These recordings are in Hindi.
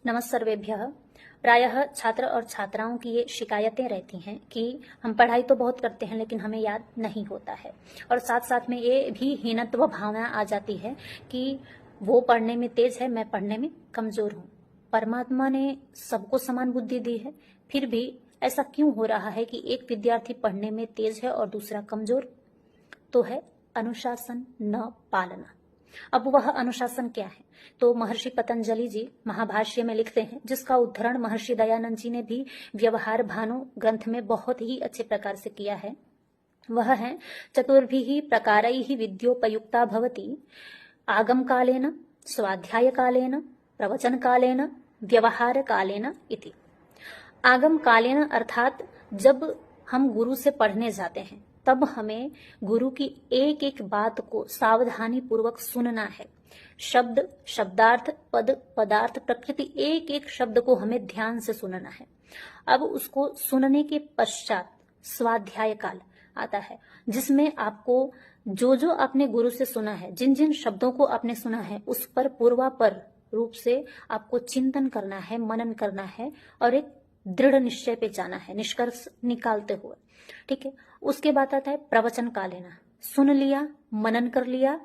नमस्सर्वेभ्यः। प्रायः छात्र और छात्राओं की ये शिकायतें रहती हैं कि हम पढ़ाई तो बहुत करते हैं लेकिन हमें याद नहीं होता है, और साथ साथ में ये भी हीनत्व भावना आ जाती है कि वो पढ़ने में तेज है, मैं पढ़ने में कमजोर हूँ। परमात्मा ने सबको समान बुद्धि दी है, फिर भी ऐसा क्यों हो रहा है कि एक विद्यार्थी पढ़ने में तेज है और दूसरा कमजोर? तो है अनुशासन न पालना। अब वह अनुशासन क्या है? तो महर्षि पतंजलि जी महाभाष्य में लिखते हैं, जिसका उद्धरण महर्षि दयानंद जी ने भी व्यवहार भानु ग्रंथ में बहुत ही अच्छे प्रकार से किया है। वह है चतुर्भिः प्रकारैः विद्योपयुक्ता भवति आगम कालेन, स्वाध्याय कालेन, प्रवचन कालेन, व्यवहार कालेन इति। आगम कालेन अर्थात जब हम गुरु से पढ़ने जाते हैं तब हमें गुरु की एक एक बात को सावधानी पूर्वक सुनना है। शब्द, शब्दार्थ, पद, पदार्थ, प्रकृति, एक एक शब्द को हमें ध्यान से सुनना है। अब उसको सुनने के पश्चात स्वाध्याय काल आता है, जिसमें आपको जो जो आपने गुरु से सुना है, जिन जिन शब्दों को आपने सुना है, उस पर पूर्वापर रूप से आपको चिंतन करना है, मनन करना है और एक दृढ़ निश्चय पे जाना है, निष्कर्ष निकालते हुए। ठीक है। उसके बाद आता है प्रवचन का लेना। सुन लिया, मनन कर लिया,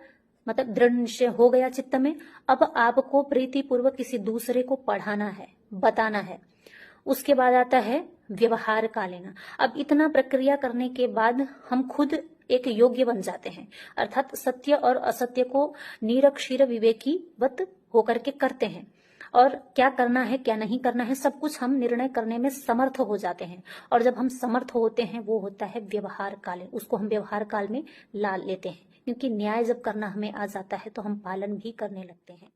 मतलब दृढ़ निश्चय हो गया चित्त में। अब आपको प्रीति पूर्वक किसी दूसरे को पढ़ाना है, बताना है। उसके बाद आता है व्यवहार का लेना। अब इतना प्रक्रिया करने के बाद हम खुद एक योग्य बन जाते हैं, अर्थात सत्य और असत्य को निरक्षीर विवेकी वत होकर के करते हैं, और क्या करना है क्या नहीं करना है सब कुछ हम निर्णय करने में समर्थ हो जाते हैं। और जब हम समर्थ होते हैं वो होता है व्यवहार काल, उसको हम व्यवहार काल में ला लेते हैं, क्योंकि न्याय जब करना हमें आ जाता है तो हम पालन भी करने लगते हैं।